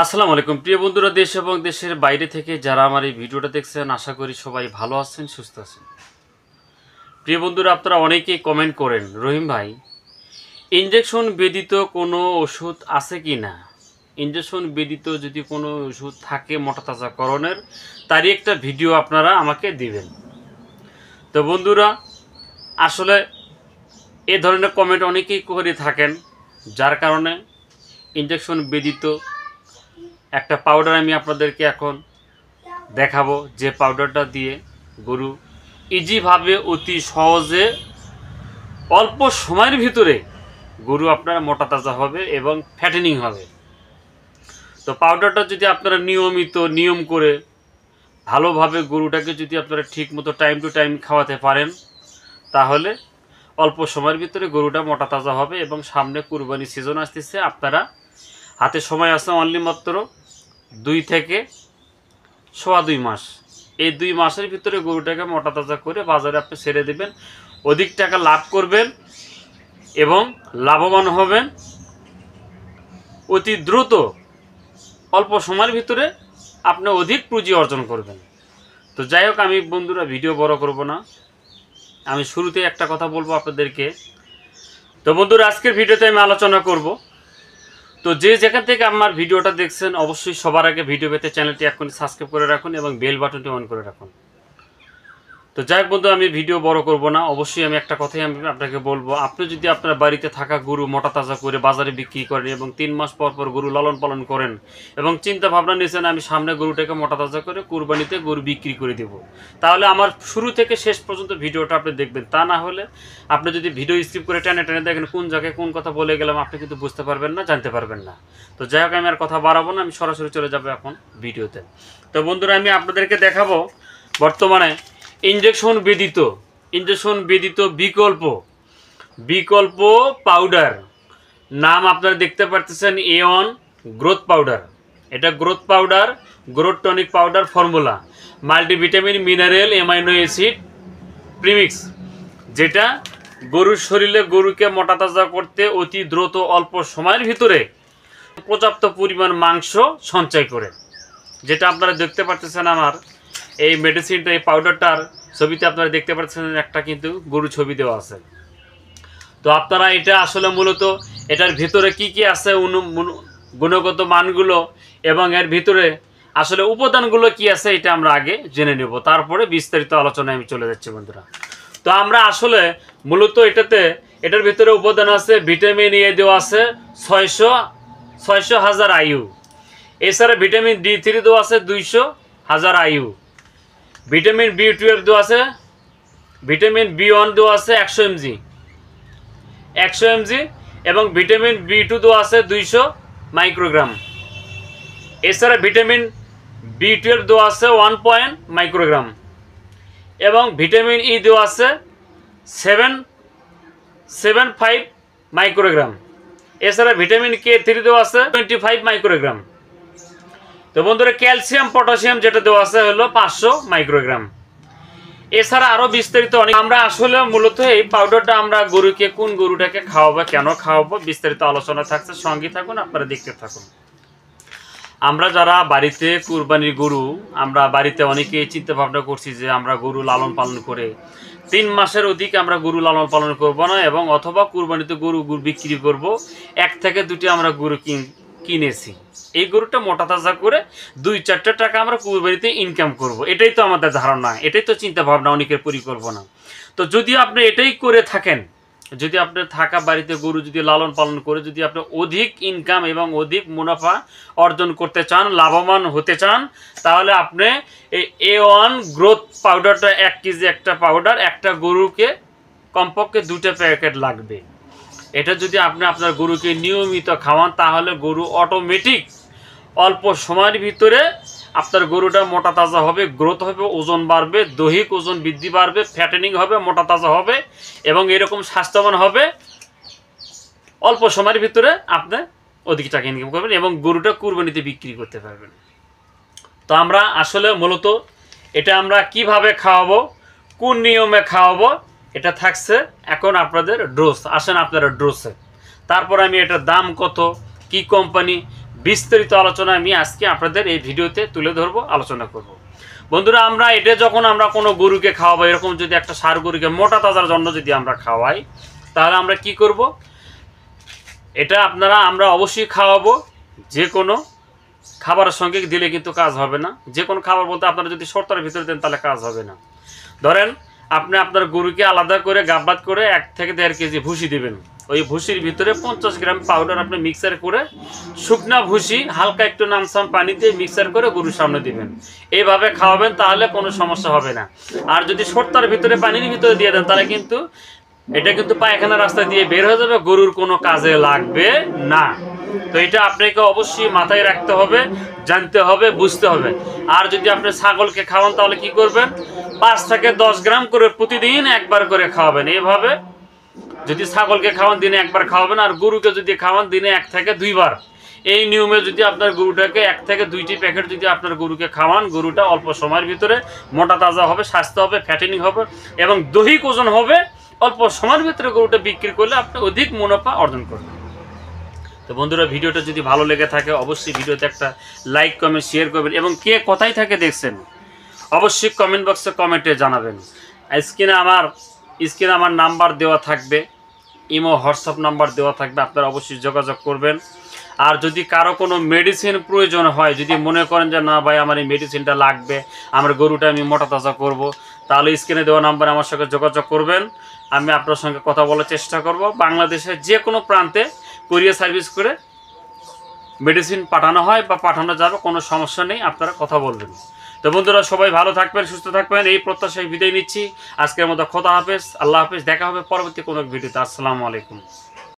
আসসালামু আলাইকুম প্রিয় বন্ধুরা, দেশ এবং দেশের বাইরে থেকে যারা আমার এই ভিডিওটা দেখছেন, আশা করি সবাই ভালো আছেন, সুস্থ আছেন। প্রিয় বন্ধুরা, আপনারা অনেকেই কমেন্ট করেন, রহিম ভাই ইনজেকশন ব্যতীত কোনো ওষুধ আছে কি না, ইনজেকশন ব্যতীত যদি কোনো ওষুধ থাকে মোটাতাজাকরণের, তারই একটা ভিডিও আপনারা আমাকে দিবেন। তো বন্ধুরা, আসলে এ ধরনের কমেন্ট অনেকেই করে থাকেন, যার কারণে ইনজেকশন ব্যতীত একটা পাউডার আমি আপনাদেরকে এখন দেখাবো, যে পাউডারটা দিয়ে গরু ইজিভাবে অতি সহজে অল্প সময়ের ভিতরে গরু আপনার মোটা তাজা হবে এবং ফ্যাটেনিং হবে। তো পাউডারটা যদি আপনারা নিয়ম করে ভালোভাবে গরুটাকে যদি আপনারা ঠিক মতো টাইম টু টাইম খাওয়াতে পারেন, তাহলে অল্প সময়ের ভিতরে গরুটা মোটা তাজা হবে। এবং সামনে কুরবানি সিজন আসতেছে, আপনারা হাতে সময় আছে অনলি মাত্র 2 থেকে 2.25 মাস। এই 2 মাসের ভিতরে গরুটাকে মোটা তাজা করে বাজারে আপনি ছেড়ে দেবেন, অধিক টাকা লাভ করবেন এবং লাভবান হবেন অতি দ্রুত। অল্প সময়ের ভিতরে আপনি অধিক পুঁজি অর্জন করবেন। তো যাই হোক, আমি বন্ধুরা ভিডিও বড় করব না, আমি শুরুতে একটা কথা বলবো আপনাদেরকে। তো বন্ধুরা, আজকের ভিডিওতে আমি আলোচনা করব। তো যে যেখান থেকে আমার ভিডিওটা দেখছেন, অবশ্যই সবার আগে ভিডিও পেতে চ্যানেলটি এখন সাবস্ক্রাইব করে রাখুন এবং বেল বাটনটি অন করে রাখুন। তো যাই হোক বন্ধু, আমি ভিডিও বড় করব না, অবশ্যই আমি একটা কথাই আমি আপনাকে বলবো। আপনি যদি আপনার বাড়িতে থাকা গরু মোটা তাজা করে বাজারে বিক্রি করেন এবং 3 মাস পর পর গরু লালন পালন করেন এবং চিন্তা ভাবনা নিয়েছেন আমি সামনে গরুটাকে মোটা তাজা করে কুরবানিতে গরু বিক্রি করে দেব, তাহলে আমার শুরু থেকে শেষ পর্যন্ত ভিডিওটা আপনি দেখবেন। তা না হলে আপনি যদি ভিডিও স্কিপ করে টেনে টেনে দেখেন কোন জায়গায় কোন কথা বলে গেলাম, আপনি কিন্তু বুঝতে পারবেন না, জানতে পারবেন না। তো যাই হোক, আমি আর কথা বাড়াবো না, আমি সরাসরি চলে যাবো এখন ভিডিওতে। তো বন্ধুরা, আমি আপনাদেরকে দেখাবো বর্তমানে ইনজেকশন ব্যতীত বিকল্প পাউডার। নাম আপনারা দেখতে পারতেছেন, A1 গ্রোথ পাউডার। এটা growth powder, growth tonic powder formula, multivitamin mineral amino acid premix, যেটা গরুর শরীরে গরুকে মোটা তাজা করতে অতি দ্রুত অল্প সময়ের ভিতরে পর্যাপ্ত পরিমাণ মাংস সঞ্চয় করে। যেটা আপনারা দেখতে পারতেছেন, আমার এই মেডিসিনটা, এই পাউডারটার ছবিতে আপনারা দেখতে পাচ্ছেন একটা কিন্তু গরু ছবি দেওয়া আছে। তো আপনারা এটা আসলে মূলত এটার ভিতরে কি কি আছে, গুণগত মানগুলো এবং এর ভিতরে আসলে উপাদানগুলো কি আছে, এটা আমরা আগে জেনে নেব, তারপরে বিস্তারিত আলোচনায় আমি চলে যাচ্ছি বন্ধুরা। তো আমরা আসলে মূলত এটার ভিতরে উপাদান আছে, ভিটামিন এ দেওয়া আছে 600,000 IU, এছাড়া ভিটামিন D3 দেওয়া আছে 200,000 IU, ভিটামিন B12 দেওয়া আছে, ভিটামিন B1 দেওয়া আছে 100 mg এবং ভিটামিন B2 দেওয়া আছে 200 মাইক্রোগ্রাম। এছাড়া ভিটামিন B12 দেওয়া আছে 1 মাইক্রোগ্রাম এবং ভিটামিন E দেওয়া আছে 75 মাইক্রোগ্রাম। এছাড়া ভিটামিন K3 দেওয়া আছে 25 মাইক্রোগ্রাম। তো বন্ধুরা, ক্যালসিয়াম পটাশিয়াম যেটা দেওয়া আছে হলো 500 মাইক্রোগ্রাম। এছাড়া আরো বিস্তারিত অনেক। আমরা আসলে মূলত এই পাউডারটা আমরা কোন গরুটাকে খাওয়াবো, কেন খাওয়াবো, বিস্তারিত আলোচনা থাকছে, সঙ্গে থাকুন, আপনারা দেখতে থাকুন। আমরা যারা বাড়িতে কুরবানির গরু, আমরা বাড়িতে অনেকেই চিন্তা ভাবনা করছি যে আমরা গরু লালন পালন করে 3 মাসের অধিক আমরা গরু লালন পালন করব না, এবং অথবা কুরবানিতে গরু বিক্রি করব। 1 থেকে 2টি আমরা গরু কিনেছি, এই গরুটা মোটা তাজা করে 2-4টা টাকা আমরা কুরবানিতে ইনকাম করব, এটাই তো আমাদের ধারণা, এটাই তো চিন্তা ভাবনা, অনেকের পরিকল্পনা। তো যদি আপনি এটাই করে থাকেন, যদি আপনার থাকা বাড়িতে গরু যদি লালন পালন করে যদি আপনি অধিক ইনকাম এবং অধিক মুনাফা অর্জন করতে চান, লাভবান হতে চান, তাহলে আপনি এই A1 গ্রোথ পাউডারটা 1 কেজি একটা পাউডার, একটা গরুকে কমপক্ষে 2টা প্যাকেট লাগবে। এটা যদি আপনি আপনার গরুকে নিয়মিত খাওয়ান, তাহলে গরু অটোমেটিক অল্প সময়ের ভিতরে আপনার গরুটা মোটা তাজা হবে, গ্রোথ হবে, ওজন বাড়বে, দৈহিক ওজন বৃদ্ধি পাবে, ফ্যাটেনিং হবে, মোটা তাজা হবে এবং এরকম স্বাস্থ্যবান হবে। অল্প সময়ের ভিতরে আপনি অধিক টাকা ইনকাম করবেন এবং গরুটা কুরবানিতে বিক্রি করতে পারবেন। তো আমরা আসলে মূলত এটা আমরা কিভাবে খাওয়াবো, কোন নিয়মে খাওয়াবো, এটা থাকছে এখন আপনাদের ডোজ। আসেন আপনারা ডোজে, তারপর আমি এটার দাম কত, কি কোম্পানি, বিস্তারিত আলোচনা আমি আজকে আপনাদের এই ভিডিওতে তুলে ধরবো, আলোচনা করব। বন্ধুরা, আমরা এটা যখন আমরা কোনো গরুকে খাওয়াবো, এরকম যদি একটা ষাঁড় গরুকে মোটা তাজার জন্য যদি আমরা খাওয়াই, তাহলে আমরা কি করব, এটা আমরা অবশ্যই খাওয়াবো। যে কোনো খাবারের সঙ্গে দিলে কিন্তু কাজ হবে না। যে কোনো খাবার বলতে আপনারা যদি শর্তের ভিতরে দেন তাহলে কাজ হবে না। ধরেন আপনি আপনার গরুকে আলাদা করে গাববাদ করে 1 থেকে 1.5 কেজি ভুসি দিবেন। ওই ভুসির ভিতরে 50 গ্রাম পাউডার আপনি মিক্সার করে, শুকনা ভুসি হালকা একটু নামসাম পানি দিয়ে মিক্সার করে গরুর সামনে দিবেন। এইভাবে খাওয়াবেন, তাহলে কোনো সমস্যা হবে না। আর যদি শর্তার ভিতরে পানির ভিতরে দিয়ে দেন তাহলে কিন্তু এটা কিন্তু পায়খানা রাস্তা দিয়ে বের হয়ে যাবে, গরুর কোনো কাজে লাগবে না। তো এটা আপনাকে অবশ্যই মাথায় রাখতে হবে, জানতে হবে, বুঝতে হবে। আর যদি আপনি ছাগলকে খাওয়ান তাহলে কি করবেন, 5 থেকে 10 গ্রাম করে প্রতিদিন একবার করে খাওয়াবেন। এইভাবে যদি ছাগলকে খাওয়ান দিনে একবার খাওয়াবেন, আর গরুকে যদি খাওয়ান দিনে 1 থেকে 2 বার। এই নিয়মে যদি আপনার গরুটাকে 1 থেকে 2টি প্যাকেট যদি আপনার গরুকে খাওয়ান, গরুটা অল্প সময়ের ভিতরে মোটা তাজা হবে, স্বাস্থ্য হবে, ফ্যাটেনিং হবে এবং দৈহিক ওজন হবে। অল্প সময়ের ভিতরে গরুটা বিক্রি করলে আপনি অধিক মুনাফা অর্জন করবেন। তো বন্ধুরা, ভিডিওটা যদি ভালো লেগে থাকে অবশ্যই ভিডিওতে একটা লাইক, কমেন্ট, শেয়ার করবেন এবং কে কোথায় থেকে দেখছেন অবশ্যই কমেন্ট বক্সে কমেন্টে জানাবেন। স্ক্রিনে আমার নাম্বার দেওয়া থাকবে, ইমো হোয়াটসঅ্যাপ নাম্বার দেওয়া থাকবে, আপনারা অবশ্যই যোগাযোগ করবেন। আর যদি কারো কোনো মেডিসিন প্রয়োজন হয়, যদি মনে করেন যে না ভাই আমার এই মেডিসিনটা লাগবে, আমার গরুটা আমি মোটা তাজা করব, তাহলে স্ক্রিনে দেওয়া নাম্বারে আমার সঙ্গে যোগাযোগ করবেন। আমি আপনার সঙ্গে কথা বলার চেষ্টা করব। বাংলাদেশের যে কোনো প্রান্তে কুরিয়ার সার্ভিস করে মেডিসিন পাঠানো হয় বা পাঠানো যাবে, কোনো সমস্যা নেই, আপনারা কথা বলবেন। তো বন্ধুরা, সবাই ভালো থাকবেন, সুস্থ থাকবেন, এই প্রত্যাশায় বিদায় নিচ্ছি। আজকের মতো খোদা হাফেজ, আল্লাহ হাফেজ। দেখা হবে পরবর্তী কোনো ভিডিওতে। আসসালামু আলাইকুম।